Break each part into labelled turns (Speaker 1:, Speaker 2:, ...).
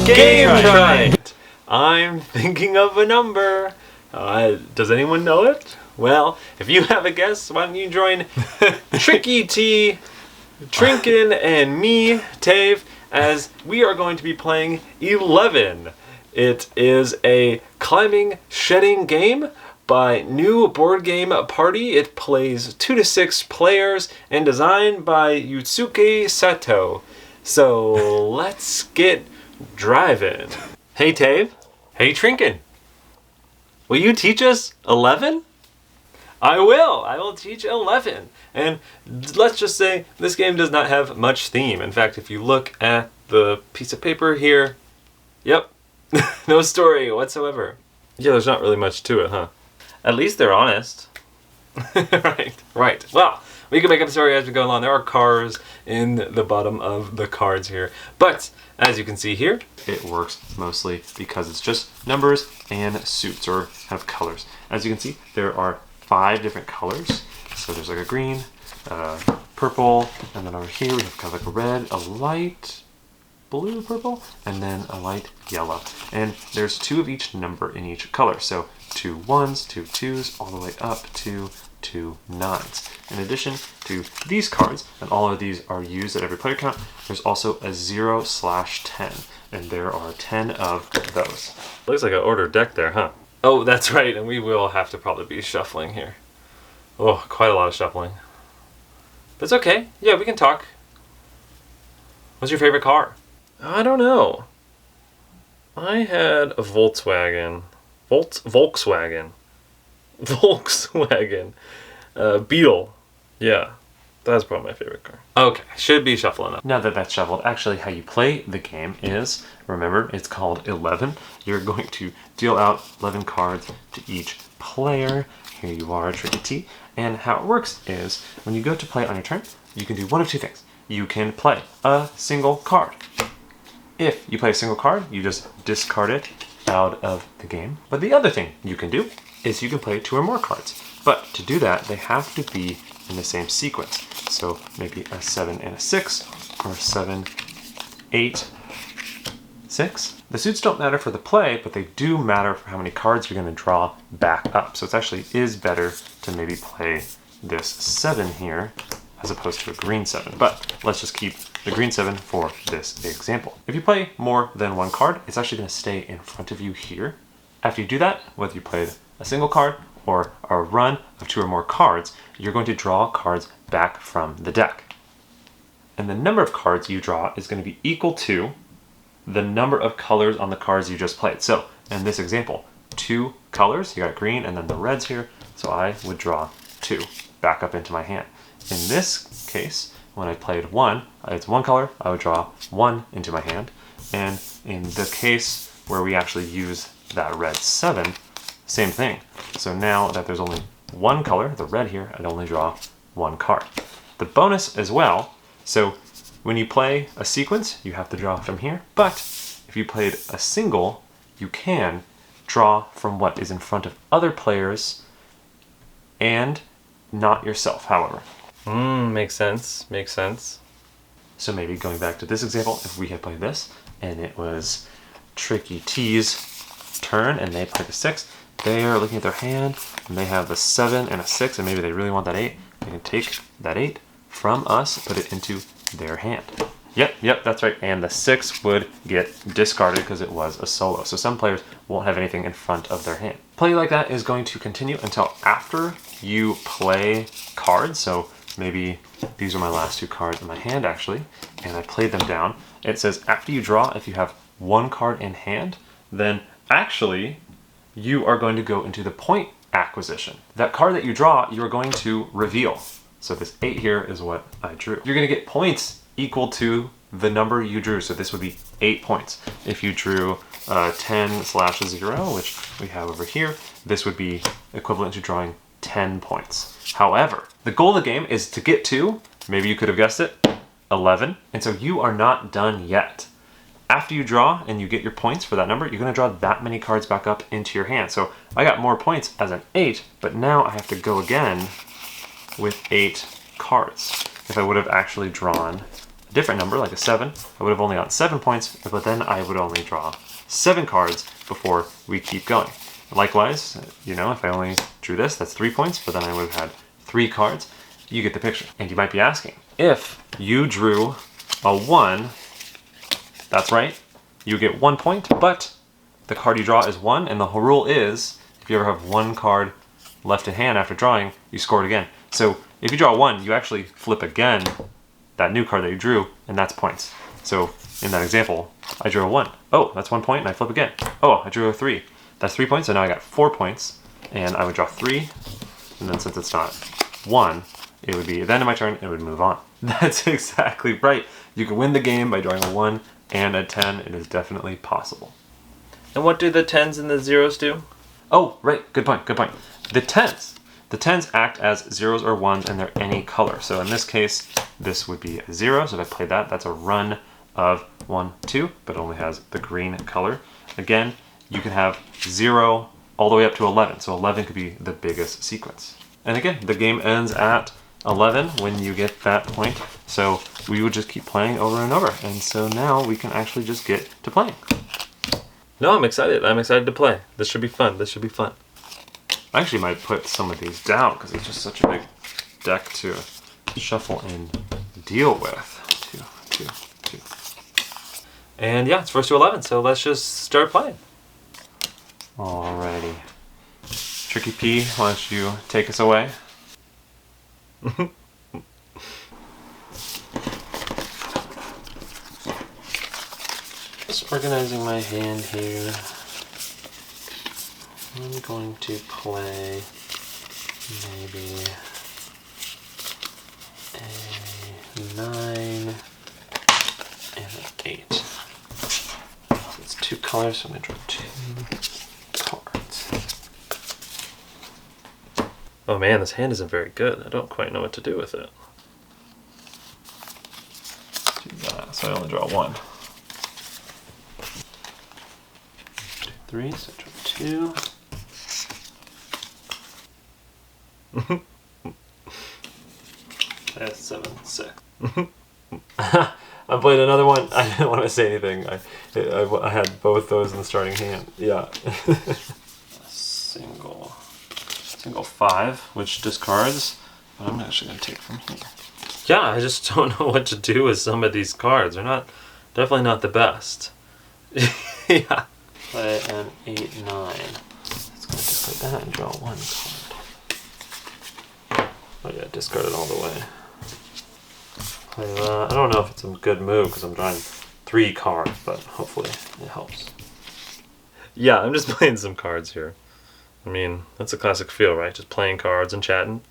Speaker 1: GameTorite! I'm thinking of a number. Does anyone know it? Well, if you have a guess, why don't you join Trikki, Trincoln, and me, Tayve, as we are going to be playing 11. It is a climbing shedding game by New Board Game Party. It plays 2 to 6 players and designed by Yusuke Sato. So let's get driving. Hey Tayve. Hey Trincoln. Will you teach us 11? I will teach 11. And let's just say this game does not have much theme. In fact, if you look at the piece of paper here, yep, no story whatsoever. Yeah, there's not really much to it, huh? At least they're honest. Right. Well, we can make up a story as we go along. There are cars in the bottom of the cards here. But, as you can see here, it works mostly because it's just numbers and suits, or kind of colors. As you can see, there are 5 different colors. So there's like a green, purple, and then over here we have kind of like a red, a light blue purple, and then a light yellow. And there's 2 of each number in each color. So 2 1s, 2 2s, all the way up to 2 9s. In addition to these cards, and all of these are used at every player count, there's also a 0/10, and there are 10 of those. Looks like an ordered deck there, huh? Oh, that's right, and we will have to probably be shuffling here. Oh, quite a lot of shuffling. But it's okay. Yeah, we can talk. What's your favorite car? I don't know. I had a Volkswagen. Volkswagen. Beetle. Yeah, that's probably my favorite car. Okay, should be shuffling up. Now that that's shuffled, actually how you play the game is, remember, it's called 11. You're going to deal out 11 cards to each player. Here you are, Trikki. And how it works is, when you go to play on your turn, you can do one of 2 things. You can play a single card. If you play a single card, you just discard it out of the game. But the other thing you can do is you can play 2 or more cards. But to do that, they have to be in the same sequence. So maybe a 7 and a 6, or 7, 8, 6. The suits don't matter for the play, but they do matter for how many cards you're going to draw back up. So it actually is better to maybe play this 7 here as opposed to a green 7. But let's just keep the green 7 for this example. If you play more than 1 card, it's actually going to stay in front of you here. After you do that, whether you played a single card or a run of 2 or more cards, you're going to draw cards back from the deck. And the number of cards you draw is going to be equal to the number of colors on the cards you just played. So in this example, 2 colors, you got green and then the reds here, so I would draw 2 back up into my hand. In this case, when I played 1, it's 1 color, I would draw 1 into my hand. And in the case where we actually use that red 7, same thing. So now that there's only 1 color, the red here, I'd only draw 1 card. The bonus as well, so when you play a sequence, you have to draw from here, but if you played a single, you can draw from what is in front of other players and not yourself, however. Makes sense. So maybe going back to this example, if we had played this, and it was Trikki T's turn, and they played the 6, they are looking at their hand, and they have the 7 and a 6, and maybe they really want that 8, they can take that 8 from us, put it into their hand. Yep, that's right, and the 6 would get discarded because it was a solo, so some players won't have anything in front of their hand. Play like that is going to continue until after you play cards, so maybe these are my last 2 cards in my hand actually, and I played them down. It says after you draw, if you have 1 card in hand, then actually you are going to go into the point acquisition. That card that you draw, you're going to reveal. So this 8 here is what I drew. You're going to get points equal to the number you drew. So this would be 8 points. If you drew 10/0, which we have over here, this would be equivalent to drawing 10 points. However, the goal of the game is to get to, maybe you could have guessed it, 11. And so you are not done yet. After you draw and you get your points for that number, you're going to draw that many cards back up into your hand. So I got more points as an 8, but now I have to go again with 8 cards. If I would have actually drawn different number, like a 7, I would have only gotten 7 points, but then I would only draw 7 cards before we keep going. Likewise, you know, if I only drew this, that's 3 points, but then I would have had 3 cards. You get the picture. And you might be asking, if you drew a 1, that's right, you get 1 point, but the card you draw is 1, and the whole rule is, if you ever have 1 card left in hand after drawing, you score it again. So if you draw 1, you actually flip again that new card that you drew, and that's points. So in that example, I drew a 1. Oh, that's 1 point, and I flip again. Oh, I drew a 3. That's 3 points, so now I got 4 points, and I would draw 3, and then since it's not 1, it would be at the end of my turn, it would move on. That's exactly right. You can win the game by drawing a 1 and a 10. It is definitely possible.
Speaker 2: And what do the 10s and the 0s do?
Speaker 1: Oh, right. Good point. Good point. The 10s act as 0s or 1s, and they're any color. So in this case, this would be a 0. So if I played that, that's a run of 1, 2, but it only has the green color. Again, you can have 0 all the way up to 11. So 11 could be the biggest sequence. And again, the game ends at 11 when you get that point. So we would just keep playing over and over. And so now we can actually just get to playing.
Speaker 2: No, I'm excited. I'm excited to play. This should be fun. This should be fun.
Speaker 1: I actually might put some of these down because it's just such a big deck to shuffle and deal with. 2, 2, 2.
Speaker 2: And yeah, it's first to 11, so let's just start playing.
Speaker 1: Alrighty. Trikki P, why don't you take us away?
Speaker 2: Just organizing my hand here. I'm going to play maybe a 9 and an 8. It's 2 colors, so I'm going to draw 2 cards. Oh man, this hand isn't very good. I don't quite know what to do with it.
Speaker 1: Do that, so I only draw 1.
Speaker 2: 2, 3, so I draw 2. That's 7, 6. I played another one. I didn't want to say anything. I had both those in the starting hand. Yeah. Single 5, which discards. But I'm actually going to take from here. Yeah, I just don't know what to do with some of these cards. They're definitely not the best. Yeah. Play an 8, 9. Let's go discard that and draw 1 card. Oh yeah, discard it all the way. Play that. I don't know if it's a good move because I'm drawing 3 cards, but hopefully it helps. Yeah, I'm just playing some cards here. I mean, that's a classic feel, right? Just playing cards and chatting.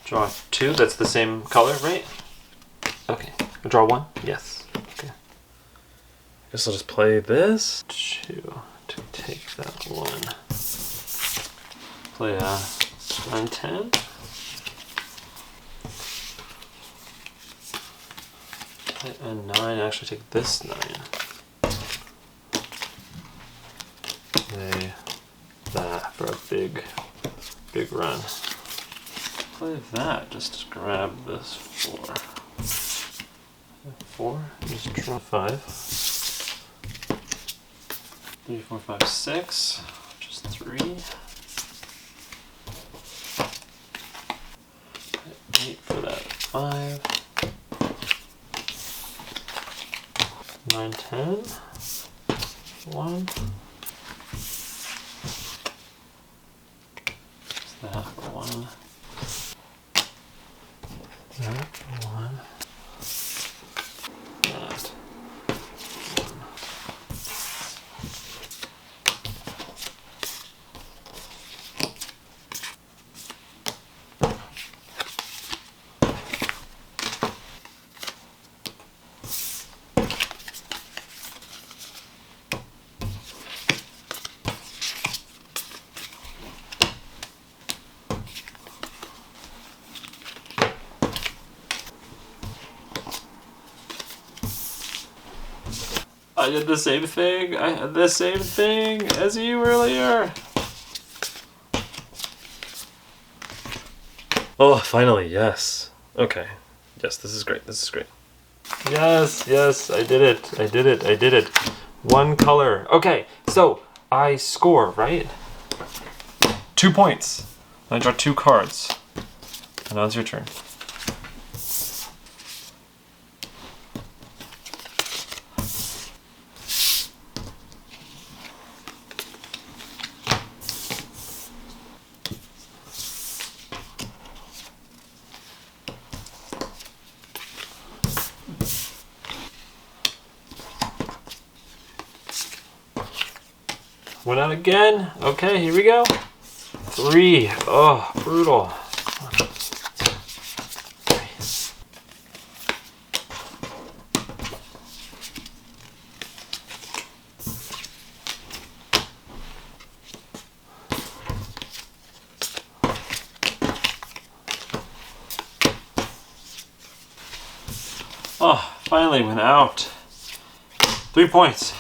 Speaker 2: Draw 2, that's the same color, right? Okay. Draw 1? Yes. Okay. Guess I'll just play this. 2 to take that 1. Play a 9, 10. Play a 9, actually take this 9. Play that for a big run. Play that, just grab this 4. 4, just draw 5. 3, 4, 5, 6, just 3. 8 for that 5. 9, 10. 1. That for 1. That for 1. That. I did the same thing. I had the same thing as you earlier. Oh, finally, yes. Okay. Yes, this is great. This is great.
Speaker 1: Yes, yes, I did it. I did it. I did it. One color. Okay, so I score, right? 2 points. I draw 2 cards. And now it's your turn. Went out again. Okay, here we go. 3. Oh, brutal. Oh, finally went out. 3 points.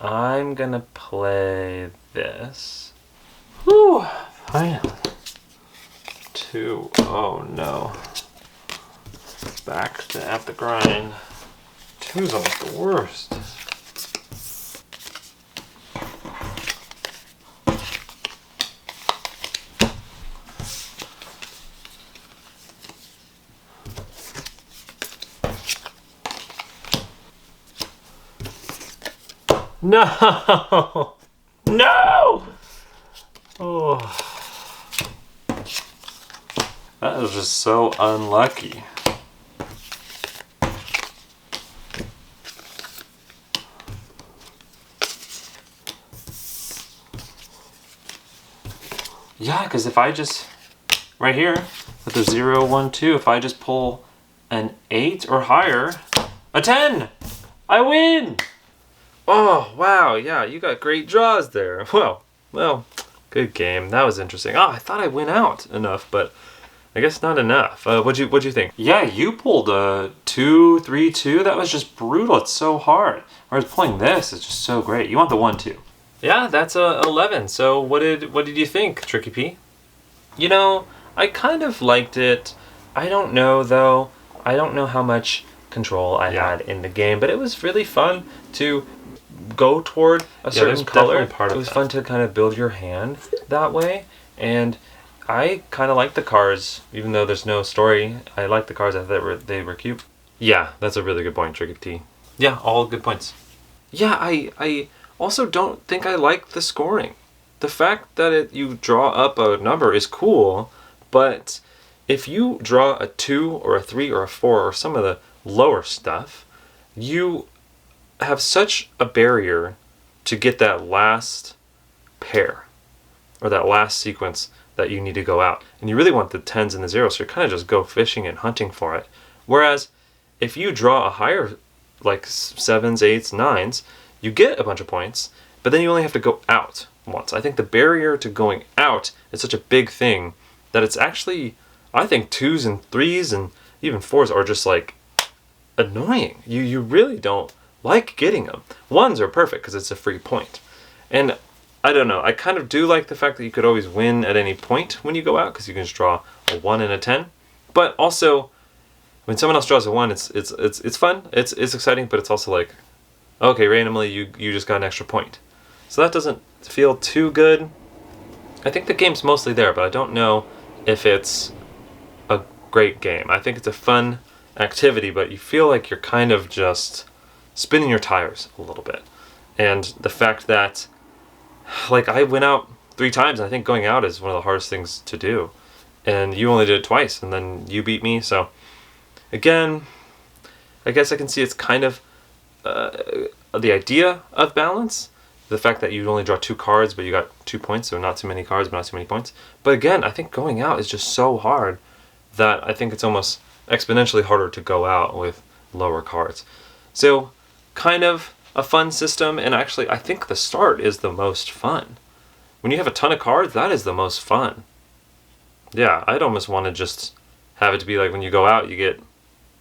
Speaker 2: I'm gonna play this.
Speaker 1: Whew, finally. 2. Oh no. Back to at the grind. 2's almost the worst. No! No! Oh. That was just so unlucky. Yeah, because if I just, right here, with the 0, 1, 2, if I just pull an 8 or higher, a 10! I win!
Speaker 2: Oh, wow, yeah, you got great draws there. Well, good game. That was interesting. Oh, I thought I went out enough, but I guess not enough. What'd you think?
Speaker 1: Yeah, you pulled a 2, 3, 2. That was just brutal. It's so hard. Whereas pulling this is just so great. You want the 1, 2.
Speaker 2: Yeah, that's 11. So what did you think, Trikki P? You know, I kind of liked it. I don't know, though. I don't know how much control I had in the game, but it was really fun to go toward a certain color. It was fun to kind of build your hand that way, and I kind of like the cars, even though there's no story. I like the cars. I thought they were cute. Yeah, that's a really good point, Trikki T. Yeah, all good points. Yeah, I also don't think I like the scoring. The fact that you draw up a number is cool, but if you draw a 2 or a 3 or a 4 or some of the lower stuff, you have such a barrier to get that last pair or that last sequence that you need to go out. And you really want the 10s and the 0s, so you kind of just go fishing and hunting for it. Whereas if you draw a higher, like 7s, 8s, 9s, you get a bunch of points, but then you only have to go out once. I think the barrier to going out is such a big thing that it's actually, I think 2s and 3s and even 4s are just like annoying. You really don't like getting them. 1s are perfect because it's a free point. And I don't know, I kind of do like the fact that you could always win at any point when you go out because you can just draw a 1 and a 10. But also, when someone else draws a 1, it's fun, it's exciting, but it's also like, okay, randomly you just got an extra point. So that doesn't feel too good. I think the game's mostly there, but I don't know if it's a great game. I think it's a fun activity, but you feel like you're kind of just spinning your tires a little bit. And the fact that, like, I went out 3 times, and I think going out is one of the hardest things to do. And you only did it twice, and then you beat me, so again, I guess I can see it's kind of the idea of balance. The fact that you only draw 2 cards, but you got 2 points, so not too many cards, but not too many points. But again, I think going out is just so hard that I think it's almost exponentially harder to go out with lower cards. So, kind of
Speaker 1: a fun system, and actually I think the start is the most fun. When you have a ton of cards, that is the most fun. Yeah, I'd almost want to just have it to be like when you go out, you get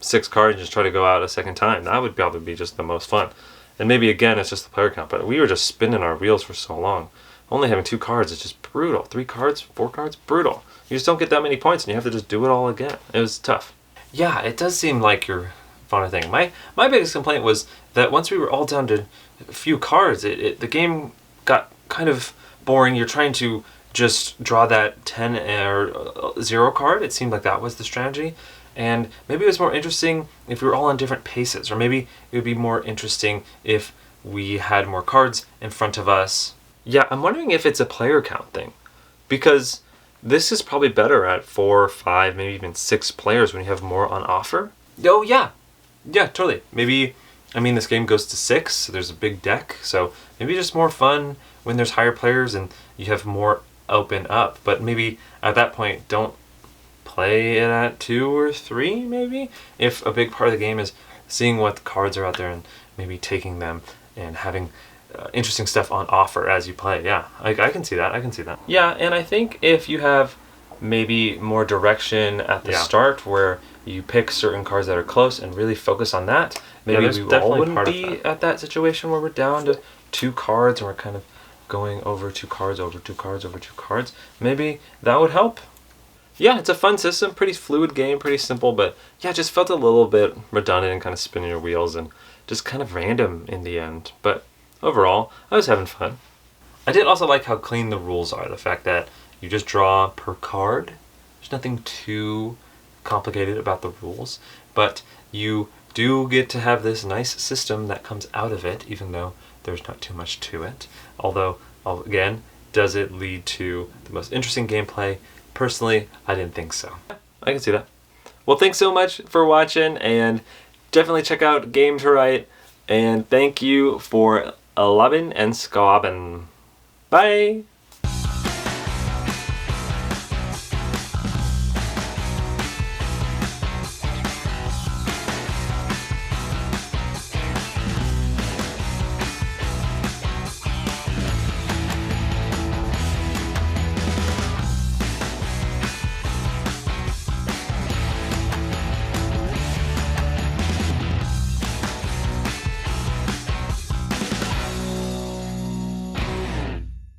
Speaker 1: 6 cards and just try to go out a second time. That would probably be just the most fun. And maybe again, it's just the player count, but we were just spinning our wheels for so long. Only having 2 cards is just brutal. 3 cards, 4 cards, brutal. You just don't get that many points and you have to just do it all again. It was tough. Yeah, it does seem like you're fun thing. My biggest complaint was that once we were all down to a few cards, the game got kind of boring. You're trying to just draw that 10 or 0 card. It seemed like that was the strategy. And maybe it was more interesting if we were all on different paces, or maybe it would be more interesting if we had more cards in front of us. Yeah, I'm wondering if it's a player count thing, because this is probably better at 4, 5, maybe even 6 players when you have more on offer. Oh yeah, totally. Maybe, I mean, this game goes to 6, so there's a big deck, so maybe just more fun when there's higher players and you have more open up. But maybe at that point, don't play it at 2 or 3, maybe, if a big part of the game is seeing what cards are out there and maybe taking them and having interesting stuff on offer as you play. Yeah, I can see that. Yeah, and I think if you have maybe more direction at the start where you pick certain cards that are close and really focus on that, maybe we all wouldn't be at that situation where we're down to 2 cards and we're kind of going over 2 cards, over 2 cards, over 2 cards. Maybe that would help. Yeah, it's a fun system, pretty fluid game, pretty simple, but yeah, it just felt a little bit redundant and kind of spinning your wheels and just kind of random in the end. But overall, I was having fun. I did also like how clean the rules are, the fact that you just draw per card. There's nothing too complicated about the rules, but you do get to have this nice system that comes out of it, even though there's not too much to it. Although, again, does it lead to the most interesting gameplay? Personally, I didn't think so. I can see that. Well, thanks so much for watching, and definitely check out GameTorite, and thank you for 11 and Skaben. Bye!